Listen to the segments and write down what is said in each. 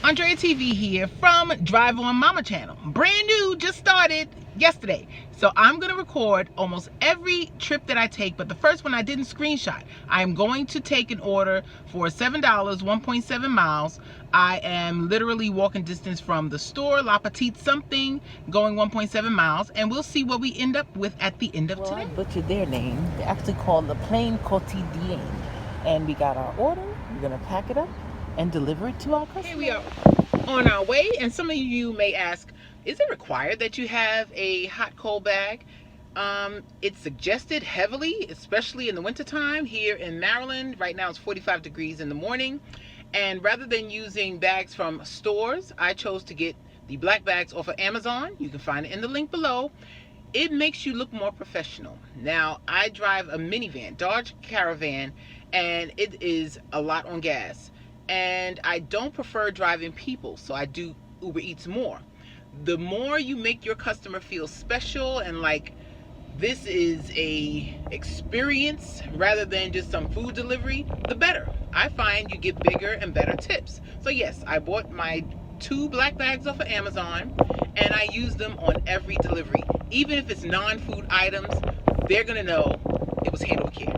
Andrea TV here from Drive On Mama channel. Brand new, just started yesterday. So I'm gonna record almost every trip that I take, but the first one I didn't screenshot. I'm going to take an order for $7, 1.7 miles. I am literally walking distance from the store, La Petite something, going 1.7 miles, and we'll see what we end up with at the end of today. I butchered their name. They actually called the Plain Quotidien. And we got our order. We're gonna pack it up and deliver it to our customer. Here we are on our way, and some of you may ask, is it required that you have a hot cold bag? It's suggested heavily, especially in the wintertime here in Maryland. Right now it's 45 degrees in the morning, and rather than using bags from stores, I chose to get the black bags off of Amazon. You can find it in the link below. It makes you look more professional. Now, I drive a minivan, Dodge Caravan, and it is a lot on gas. And I don't prefer driving people, so I do Uber Eats more. The more you make your customer feel special and like this is a experience rather than just some food delivery, the better. I find you get bigger and better tips. So yes, I bought my 2 black bags off of Amazon, and I use them on every delivery. Even if it's non-food items, they're gonna know it was handled with care.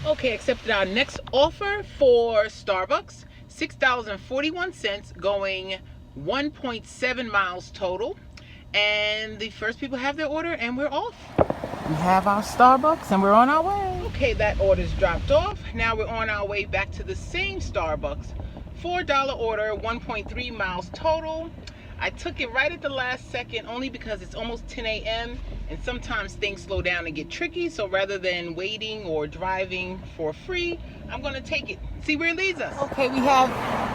Okay, accepted our next offer for Starbucks. $6.41 going 1.7 miles total. And the first people have their order and we're off. We have our Starbucks and we're on our way. Okay, that order's dropped off. Now we're on our way back to the same Starbucks. $4 order, 1.3 miles total. I took it right at the last second only because it's almost 10 a.m. and sometimes things slow down and get tricky. So rather than waiting or driving for free, I'm gonna take it, see where it leads us. Okay, we have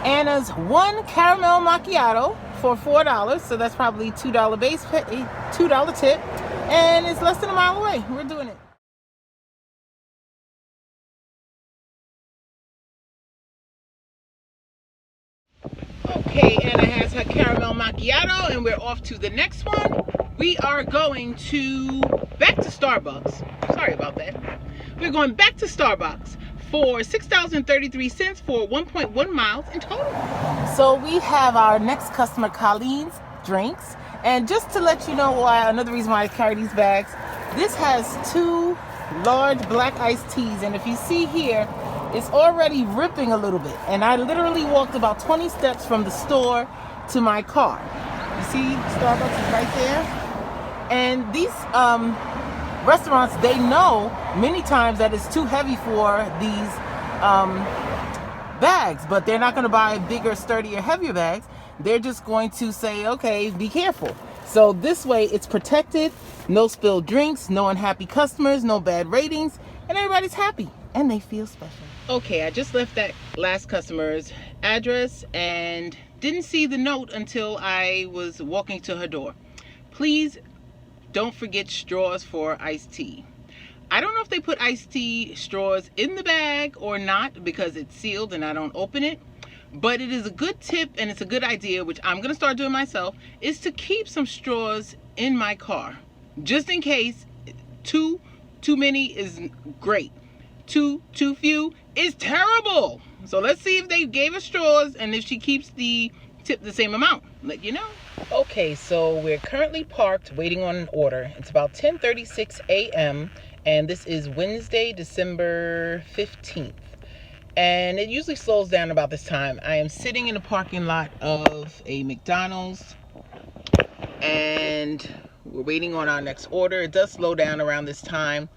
Anna's 1 caramel macchiato for $4. So that's probably $2 base pay, $2 tip. And it's less than a mile away. We're doing it. Okay, Anna has her caramel macchiato and we're off to the next one. We are going back to Starbucks. Sorry about that. We're going back to Starbucks for $6.33 for 1.1 miles in total. So we have our next customer, Colleen's Drinks. And just to let you know why, another reason why I carry these bags, this has 2 large black iced teas. And if you see here, it's already ripping a little bit. And I literally walked about 20 steps from the store to my car. You see, Starbucks is right there. And these restaurants, they know many times that it's too heavy for these bags, but they're not going to buy bigger, sturdier, heavier bags. They're just going to say, okay, be careful. So this way it's protected, no spilled drinks, no unhappy customers, no bad ratings, and everybody's happy and they feel special. Okay, I just left that last customer's address and didn't see the note until I was walking to her door. Please don't forget straws for iced tea. I don't know if they put iced tea straws in the bag or not because it's sealed and I don't open it. But it is a good tip and it's a good idea, which I'm gonna start doing myself, is to keep some straws in my car. Just in case. Too many is great. Too few is terrible. So let's see if they gave us straws and if she keeps the tip the same amount. Let you know. Okay, so we're currently parked waiting on an order. It's about 10:36 a.m. and this is Wednesday, December 15th. And it usually slows down about this time. I am sitting in the parking lot of a McDonald's and we're waiting on our next order. It does slow down around this time.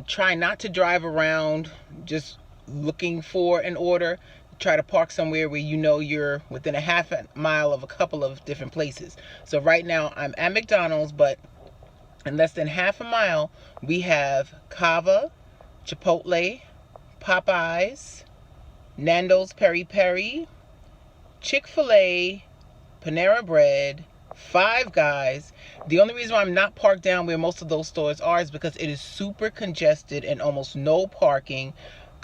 Try not to drive around just looking for an order. Try to park somewhere where you know you're within a half a mile of a couple of different places. So right now I'm at McDonald's, but in less than half a mile we have Cava, Chipotle, Popeyes, Nando's Peri Peri, Chick-fil-A, Panera Bread, Five Guys. The only reason why I'm not parked down where most of those stores are is because it is super congested and almost no parking,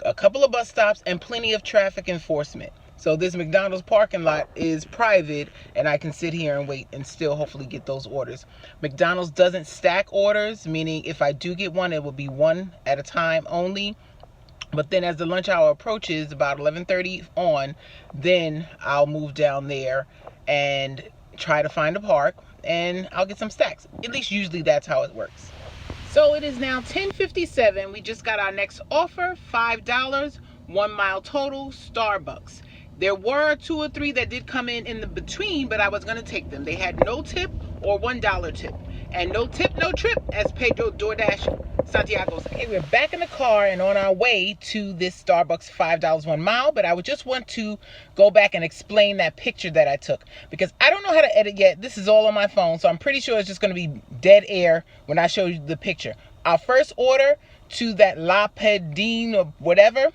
a couple of bus stops, and plenty of traffic enforcement. So this McDonald's parking lot is private, and I can sit here and wait and still hopefully get those orders. McDonald's doesn't stack orders, meaning if I do get one, it will be one at a time only. But then as the lunch hour approaches, about 11:30 on, then I'll move down there and try to find a park, and I'll get some stacks. At least usually that's how it works. So it is now 10:57. We just got our next offer, $5, 1 mile total, Starbucks. There were 2 or 3 that did come in the between, but I was going to take them. They had no tip or $1 tip. And no tip, no trip, as Pedro DoorDash Santiago said. Okay, we're back in the car and on our way to this Starbucks $5 1 mile, but I would just want to go back and explain that picture that I took, because I don't know how to edit yet. This is all on my phone, so I'm pretty sure it's just going to be dead air when I show you the picture. Our first order to that La Pedine or whatever,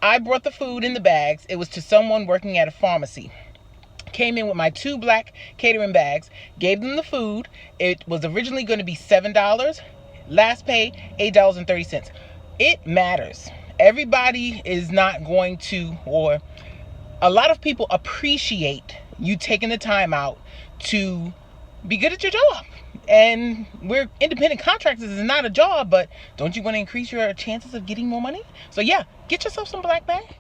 I brought the food in the bags. It was to someone working at a pharmacy. Came in with my 2 black catering bags, gave them the food. It was originally going to be $7. Last pay, $8.30. It matters. Everybody is not going to, or a lot of people appreciate you taking the time out to be good at your job. And we're independent contractors. Is not a job, but don't you want to increase your chances of getting more money? So yeah, get yourself some black bags.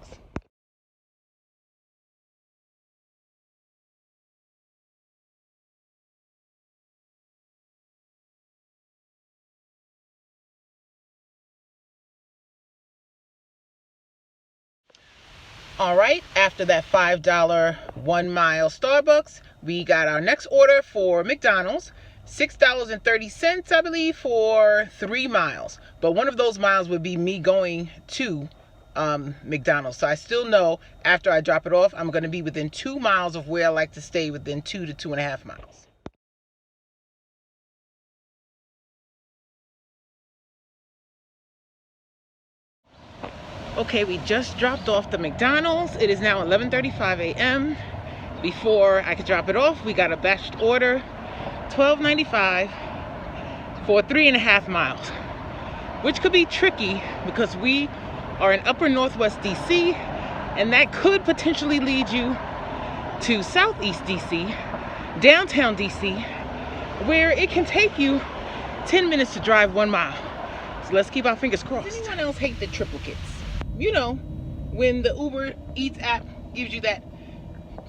All right, after that $5 1 mile Starbucks, we got our next order for McDonald's, $6.30, I believe, for 3 miles. But one of those miles would be me going to McDonald's. So I still know after I drop it off, I'm going to be within 2 miles of where I like to stay, within 2 to 2.5 miles. Okay, we just dropped off the McDonald's. It is now 11:35 a.m. Before I could drop it off, we got a batched order, $12.95 for 3.5 miles, which could be tricky because we are in upper northwest DC, and that could potentially lead you to southeast DC, downtown DC, where it can take you 10 minutes to drive 1 mile. So let's keep our fingers crossed. Does anyone else hate the triplicates? You know, when the Uber Eats app gives you that,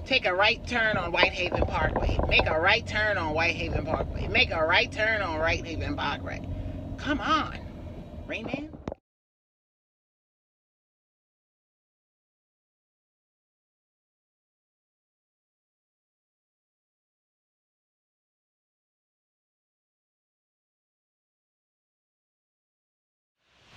take a right turn on Whitehaven Parkway, make a right turn on Whitehaven Parkway, make a right turn on Whitehaven Parkway. Come on, Rain Man.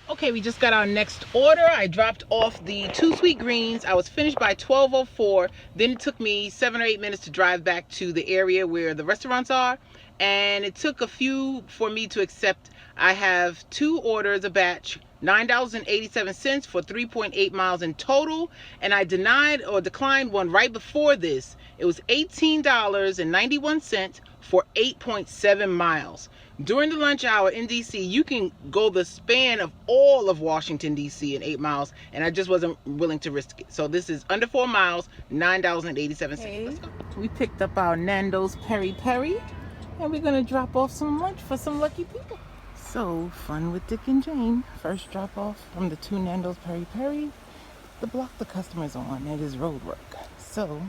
Okay, we just got our next order. I dropped off the 2 sweet greens. I was finished by 12:04. Then it took me 7 or 8 minutes to drive back to the area where the restaurants are. And it took a few for me to accept. I have 2 orders, a batch, $9.87 for 3.8 miles in total. And I denied or declined one right before this. It was $18.91 for 8.7 miles. During the lunch hour in DC, you can go the span of all of Washington, DC in 8 miles, and I just wasn't willing to risk it. So this is under 4 miles, $9.87. Okay. Let's go. We picked up our Nando's Peri Peri, and we're gonna drop off some lunch for some lucky people. So, fun with Dick and Jane. First drop off from the 2 Nando's Peri Peri. The block the customer's on, it is road work. So,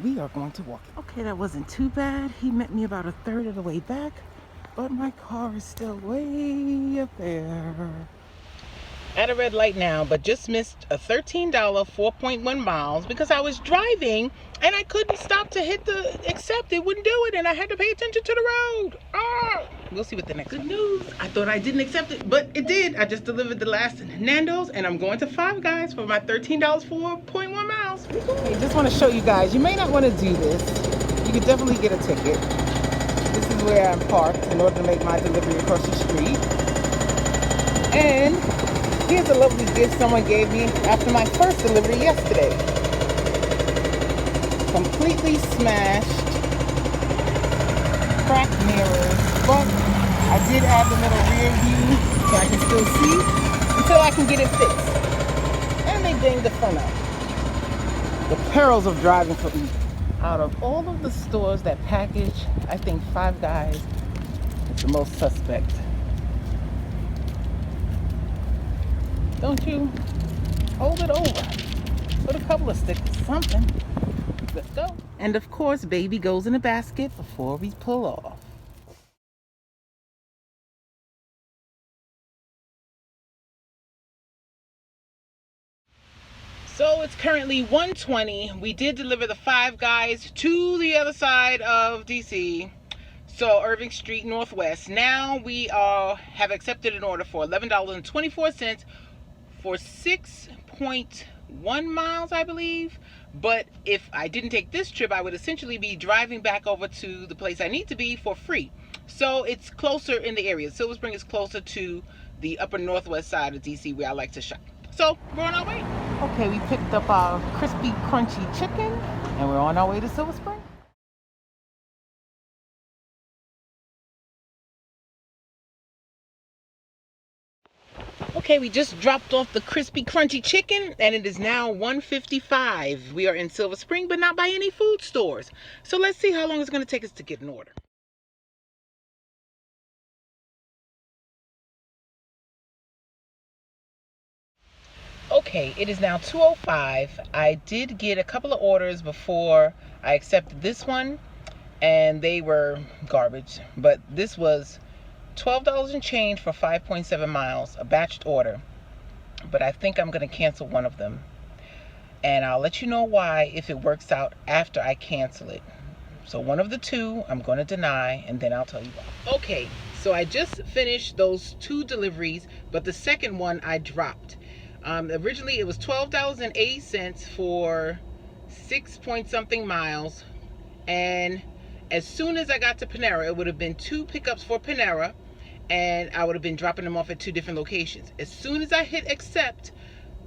we are going to walk. Okay, that wasn't too bad. He met me about a third of the way back, but my car is still way up there. At a red light now, but just missed a $13 4.1 miles because I was driving and I couldn't stop to hit the accept. It wouldn't do it, and I had to pay attention to the road. We'll see what the next. Good news. I thought I didn't accept it, but it did. I just delivered the last Nando's, and I'm going to Five Guys for my $13 4.1 miles. I just want to show you guys. You may not want to do this. You could definitely get a ticket. This is where I'm parked in order to make my delivery across the street. And here's a lovely gift someone gave me after my first delivery yesterday. Completely smashed, cracked mirrors, but I did add the little rear view so I can still see until I can get it fixed. And they dinged the front up. The perils of driving for Uber. Out of all of the stores that package, I think Five Guys is the most suspect. Don't you? Hold it over. Put a couple of stickers, something. Let's go. And of course, baby goes in a basket before we pull off. So it's currently 1:20. We did deliver the Five Guys to the other side of DC. So Irving Street Northwest. Now we have accepted an order for $11.24 for 6.1 miles, I believe. But if I didn't take this trip, I would essentially be driving back over to the place I need to be for free. So it's closer in the area. Silver Spring is closer to the upper northwest side of DC where I like to shop. So we're on our way. Okay, we picked up our crispy, crunchy chicken and we're on our way to Silver Spring. Okay, we just dropped off the crispy, crunchy chicken and it is now 1:55. We are in Silver Spring, but not by any food stores. So let's see how long it's going to take us to get an order. Okay, it is now 2:05. I did get a couple of orders before I accepted this one, and they were garbage. But this was $12 and change for 5.7 miles, a batched order. But I think I'm going to cancel one of them. And I'll let you know why if it works out after I cancel it. So one of the two I'm going to deny, and then I'll tell you why. Okay, so I just finished those two deliveries, but the second one I dropped. Originally it was $12.80 for 6-point-something miles, and as soon as I got to Panera, it would have been 2 pickups for Panera, and I would have been dropping them off at 2 different locations. As soon as I hit accept,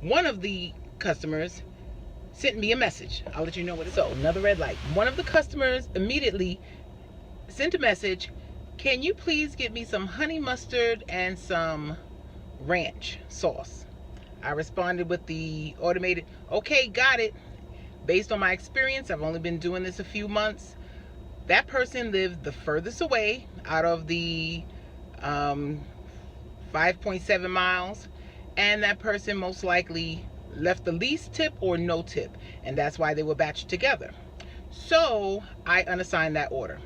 one of the customers sent me a message. I'll let you know what it's. So another red light. One of the customers immediately sent a message, "Can you please get me some honey mustard and some ranch sauce?" I responded with the automated, "Okay, got it." Based on my experience, I've only been doing this a few months. That person lived the furthest away out of the 5.7 miles, and that person most likely left the least tip or no tip, and that's why they were batched together. So I unassigned that order.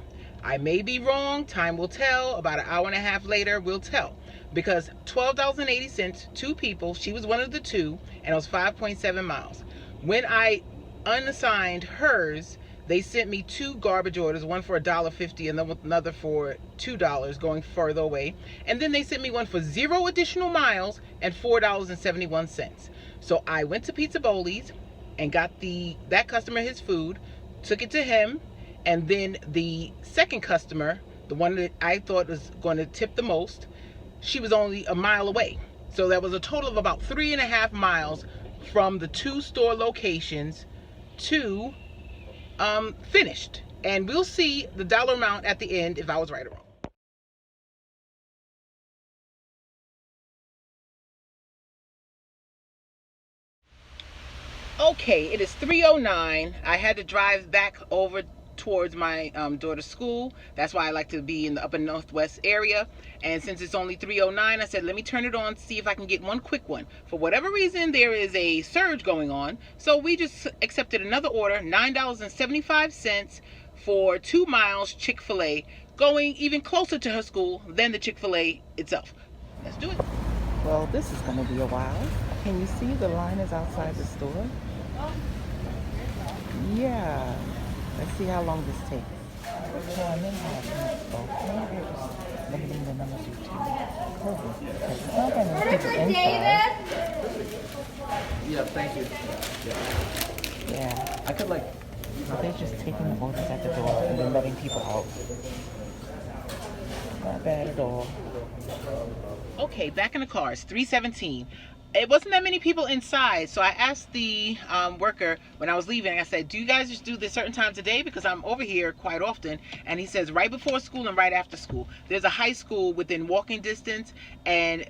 I may be wrong. Time will tell. About an hour and a half later, we'll tell. Because $12.80, 2 people, she was one of the 2, and it was 5.7 miles. When I unassigned hers, they sent me 2 garbage orders, one for $1.50 and another for $2 going further away. And then they sent me one for 0 additional miles and $4.71. So I went to Pizza Bowlies and got that customer his food, took it to him, and then the second customer, the one that I thought was going to tip the most, she was only a mile away. So that was a total of about 3.5 miles from the 2 store locations to finished. And we'll see the dollar amount at the end if I was right or wrong. Okay, it is 3:09. I had to drive back over towards my daughter's school. That's why I like to be in the upper northwest area. And since it's only 3:09, I said, let me turn it on to see if I can get one quick one. For whatever reason, there is a surge going on. So we just accepted another order, $9.75 for 2 miles Chick-fil-A, going even closer to her school than the Chick-fil-A itself. Let's do it. Well, this is going to be a while. Can you see the line is outside the store? Yeah. Let's see how long this takes. Yeah, thank you. Yeah. I could But they're just taking the orders at the door and then letting people out. Not bad at all. Okay, back in the car. It's 3:17. It wasn't that many people inside, so I asked the worker when I was leaving, I said, do you guys just do this certain times a day? Because I'm over here quite often. And he says right before school and right after school. There's a high school within walking distance, and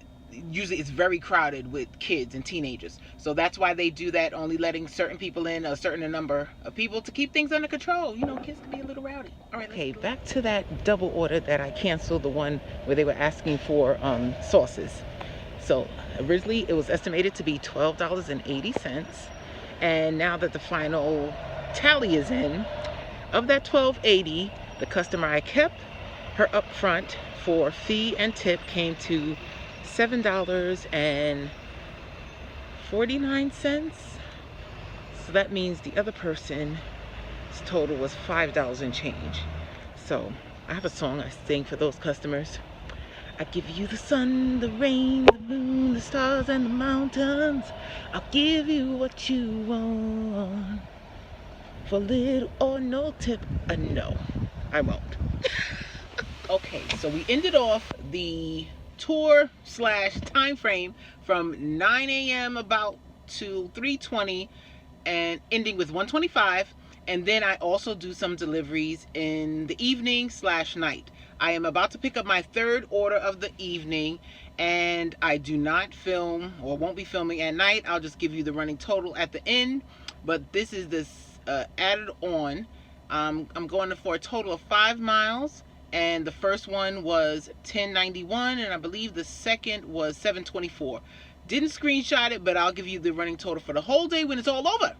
usually it's very crowded with kids and teenagers. So that's why they do that, only letting certain people in, a certain number of people, to keep things under control. You know, kids can be a little rowdy. All right, okay, back to that double order that I canceled, the one where they were asking for sauces. So originally it was estimated to be $12.80, and now that the final tally is in, of that $12.80, the customer I kept, her upfront for fee and tip came to $7.49. So that means the other person's total was $5 and change. So I have a song I sing for those customers. I give you the sun, the rain, the moon, the stars, and the mountains. I'll give you what you want. For little or no tip, no, I won't. Okay, so we ended off the tour / time frame from 9 a.m. about to 3:20 and ending with 1:25. And then I also do some deliveries in the evening / night. I am about to pick up my third order of the evening, and I do not film or won't be filming at night. I'll just give you the running total at the end. But this is this added on. I'm going for a total of 5 miles, and the first one was 1091, and I believe the second was 724. Didn't screenshot it, but I'll give you the running total for the whole day when it's all over.